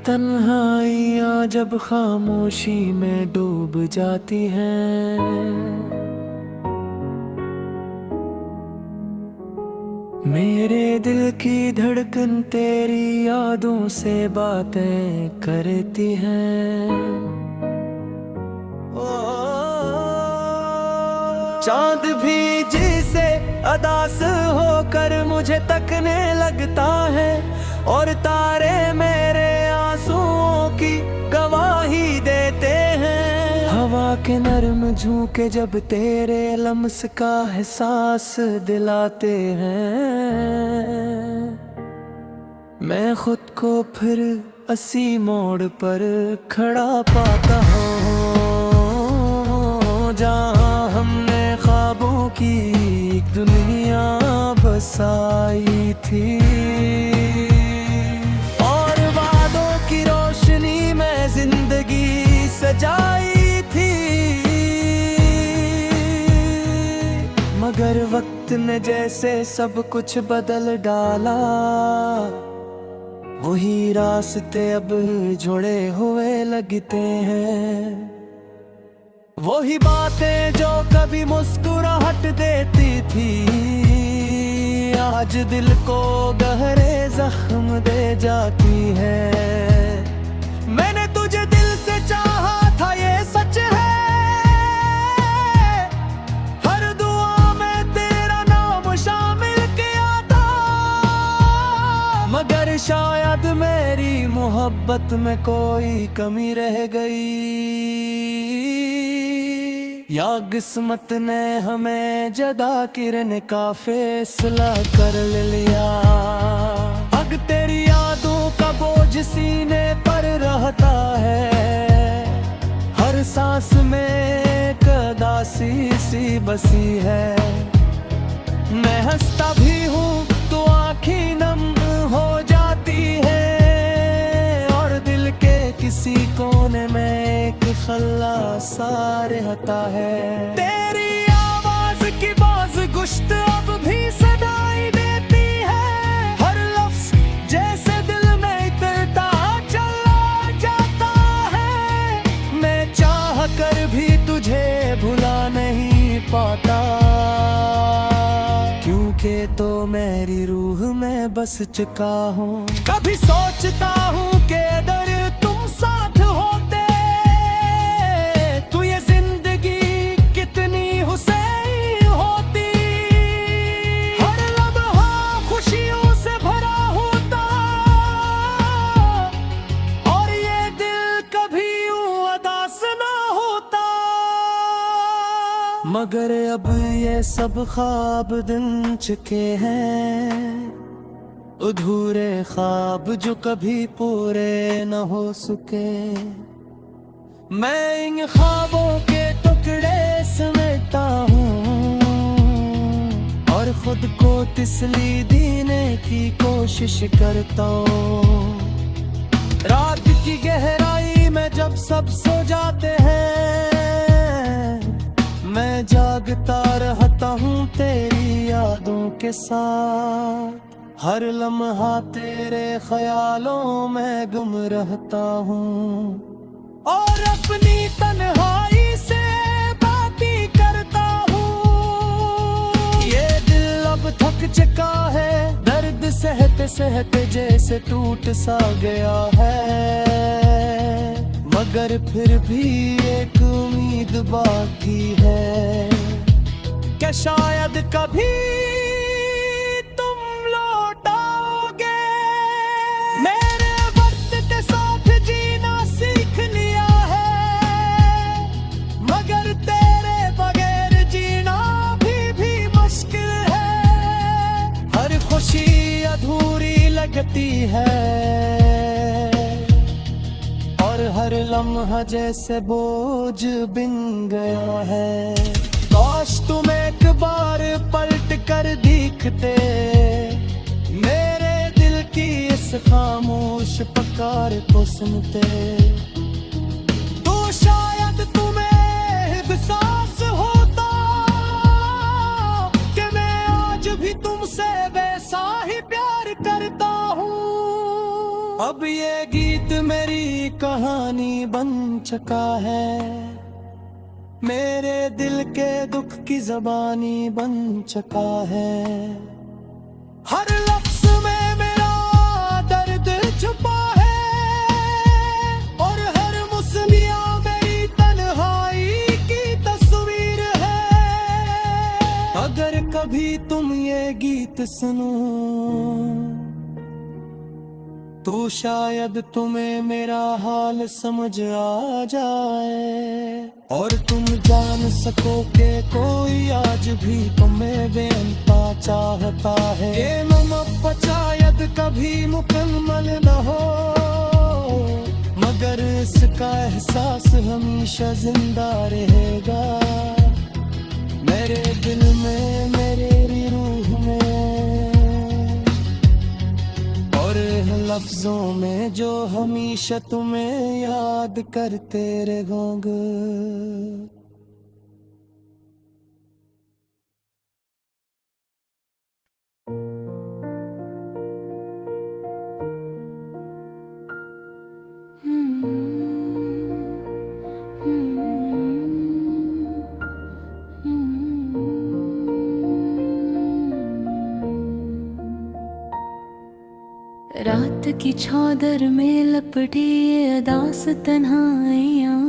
तन्हाइयाँ जब खामोशी में डूब जाती हैं, मेरे दिल की धड़कन तेरी यादों से बातें करती हैं। चांद भी जिसे अदास होकर मुझे तकने लगता है, और तारे मेरे आंसुओं की गवाही देते हैं। हवा के नरम झोंके जब तेरे लम्स का एहसास दिलाते हैं, मैं खुद को फिर इसी मोड़ पर खड़ा पाता हूँ, जहाँ हमने ख्वाबों की एक दुनिया बसाई थी, और वादों की रोशनी में जिंदगी सजाई थी। मगर वक्त ने जैसे सब कुछ बदल डाला, वही रास्ते अब जुड़े हुए लगते हैं। वही बातें जो कभी मुस्कुराहट देती थी, आज दिल को गहरे जख्म दे जाती है। मैंने तुझे दिल से चाहा था, ये सच है, हर दुआ में तेरा नाम शामिल किया था। मगर शायद मेरी मोहब्बत में कोई कमी रह गई, या किस्मत ने हमें जदा किरण का फैसला कर लिया। अब तेरी यादों का बोझ सीने पर रहता है, हर सांस में एक उदासी सी बसी है। मैं हंसता भी हूँ तो आँखें नम हो जाती है, और दिल के किसी कोने में एक खल्लासा रहता है। तेरी आवाज की बाज गुश्त अब भी सदाई देती है, हर लफ्ज जैसे दिल में इतरता चला जाता है। मैं चाह कर भी तुझे भुला नहीं पाता, क्योंकि तो मेरी रूह में बस चुका हूँ। कभी सोचता हूँ कि अगर तुम साथ होते तो ये जिंदगी कितनी हुसैन होती, हर लम्हा खुशियों से भरा होता, और ये दिल कभी उदास ना होता। मगर अब ये सब ख्वाब दिन चुके हैं, अधूरे ख्वाब जो कभी पूरे न हो सके। मैं इन ख्वाबों के टुकड़े समेटता हूँ, और खुद को तसल्ली देने की कोशिश करता हूँ। रात की गहराई में जब सब सो जाते हैं, मैं जागता रहता हूँ तेरी यादों के साथ। हर लम्हा तेरे ख्यालों में गुम रहता हूँ, और अपनी तन्हाई से बातें करता हूँ। ये दिल अब थक चुका है, दर्द सहते सहते जैसे टूट सा गया है। मगर फिर भी एक उम्मीद बाकी है, क्या शायद कभी तुम लौटाओगे। मेरे वक्त के साथ जीना सीख लिया है, मगर तेरे बगैर जीना भी मुश्किल है। हर खुशी अधूरी लगती है, और हर लम्हा जैसे बोझ बिन गया है। काश तुम एक बार पलट कर दिखते, मेरे दिल की इस खामोश पुकार को सुनते, तो शायद तुम्हें एहसास होता कि मैं आज भी तुमसे वैसा ही प्यार करता हूँ। अब ये गीत मेरी कहानी बन चुका है, मेरे दिल के दुख की ज़बानी बन चुका है। हर लफ्ज़ में मेरा दर्द छुपा है और हर मुस्लिया मेरी तन्हाई की तस्वीर है। अगर कभी तुम ये गीत सुनो तो शायद तुम्हें मेरा हाल समझ आ जाए और तुम जान सको कि कोई आज भी तुम्हें बेअंता चाहता है। ये मोहब्बत शायद कभी मुकम्मल न हो, मगर इसका एहसास हमेशा जिंदा रहेगा मेरे दिल में, मेरी रूह में और लफ्जों में जो हमेशा तुम्हें याद करते रहेंगे। रात की चादर में लपटी ये अदास तन्हाइयाँ,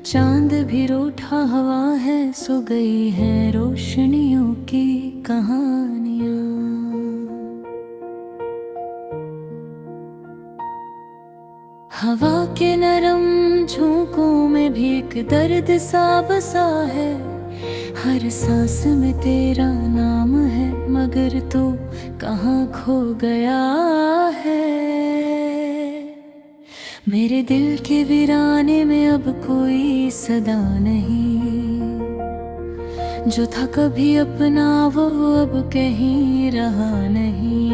चांद भी रूठा हवा है, सो गई है रोशनियों की कहानियाँ। हवा के नरम झोंकों में भी एक दर्द सा बसा है, हर सांस में तेरा नाम है, मगर तू कहाँ खो गया है। मेरे दिल के वीराने में अब कोई सदा नहीं, जो था कभी अपना वो अब कहीं रहा नहीं।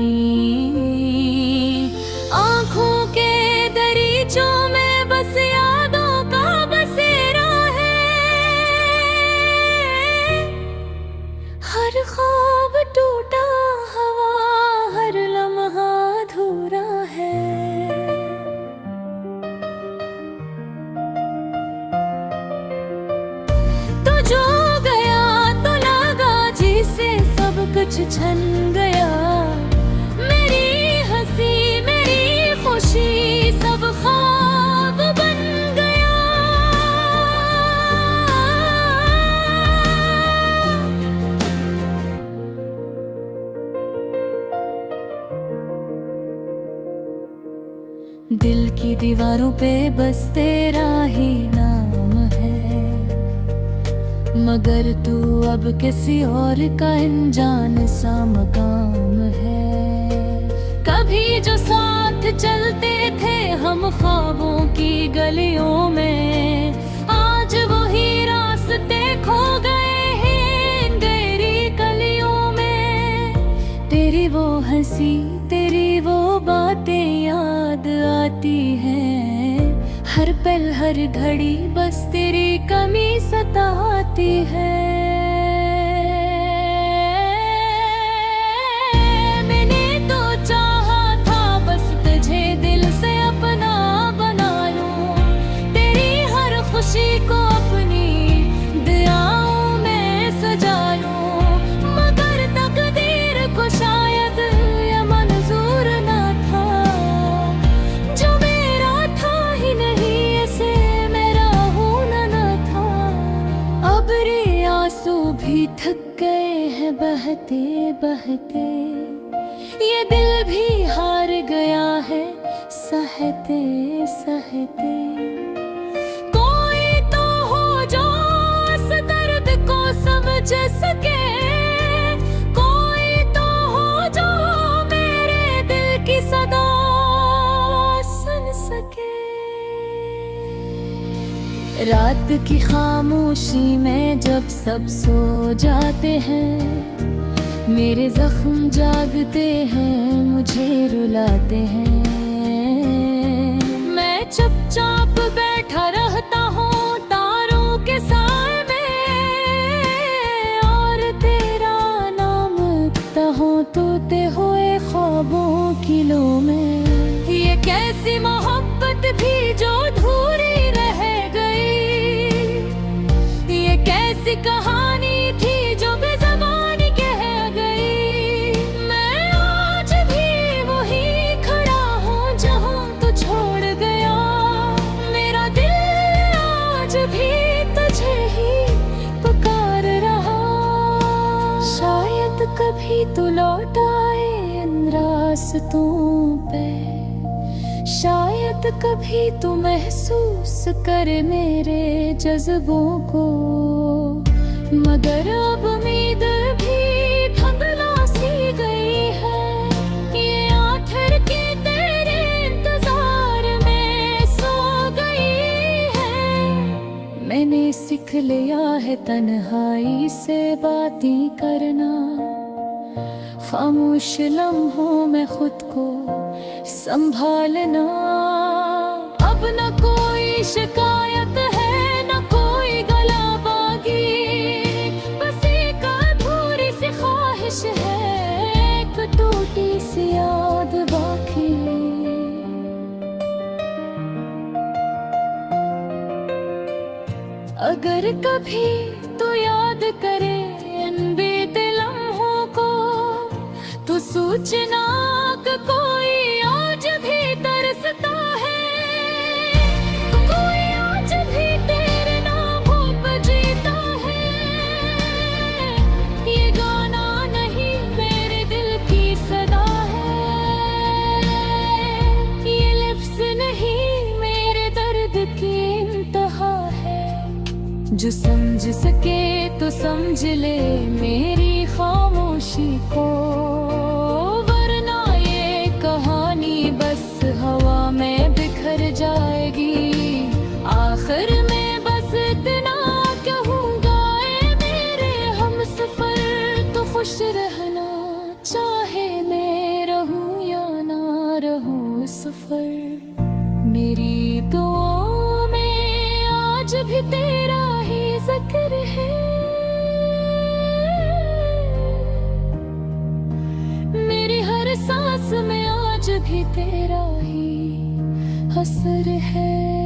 आँखों के दरीचों में बस यादों का बसेरा है, हर ख्वाब टूटा हवा, हर लम्हा अधूरा है। तो जो गया तो लगा जिसे सब कुछ छन गया, मेरी हंसी मेरी खुशी सब ख्वाब बन गया। दिल की दीवारों पे बस तेरा ही नाम है, मगर तू अब किसी और का अनजान सा मकाम है। कभी जो साथ चलते थे हम ख्वाबों की गलियों में, आज वही रास्ते खो गए हैं गहरी गलियों में। तेरी वो हंसी तेरी वो बातें याद आती हैं, हर पल हर घड़ी बस तेरी कमी सताती है। मैंने तो चाहा था बस तुझे दिल से अपना बना लूं, तेरी हर खुशी को अपनी दुआओं में सजा लूं, मगर तकदीर को शायद ये मंजूर ना था। जो मेरा था ही नहीं ऐसे मेरा होना ना था। अब रे आंसू भी थक गए हैं बहते बहते, ये दिल भी हार गया है सहते सहते। कोई तो हो जो इस दर्द को समझ सके, कोई तो हो जो मेरे दिल की सदा सुन सके। रात की खामोशी में जब सब सो जाते हैं, मेरे जख्म जागते हैं मुझे रुलाते हैं। मैं चुपचाप बैठा रहता हूँ तारों के साए में, और तेरा नाम लिखता हूँ तोते हुए ख्वाबों की लो में। ये ऐसी मोहब्बत भी जो अधूरी रह गई। ये कैसी कहानी थी जो बेज़बानी कह गई। मैं आज भी वही खड़ा हूँ जहाँ तू छोड़ गया। मेरा दिल आज भी तुझे ही पुकार रहा। शायद कभी तू लौट आए इन रास्तों पे, शायद कभी तू महसूस करे मेरे जज्बों को। मगर अब उम्मीद भी धुंधला सी गई है। ये आखिर के तेरे इंतजार में सो गई है। मैंने सीख लिया है तन्हाई से बातें करना। खामोश लम्हों में खुद को संभालना। अब न कोई शिकायत है न कोई गला बागी। बस एक अधूरी सी ख्वाहिश है, एक टूटी सी याद बाकी। अगर कभी तो याद करे इन बीते लम्हों को, तो सूचना का कोई आज भी तरसता है। कोई आज भी तेरे नामों पर जीता है। ये गाना नहीं मेरे दिल की सदा है। ये लफ्ज़ नहीं मेरे दर्द की इंतहा है। जो समझ सके तो समझ ले मेरी खामोशी को, वरना ये कहानी बस हवा में बिखर जाएगी। आखिर में बस इतना कहूँगा, ऐ मेरे हमसफर तो खुश रहना। चाहे मैं रहूँ या ना रहूँ सफर। मेरी दुआओं में आज भी तेरा ही जिक्र है। मेरी हर सांस में आज भी तेरा ही असर है।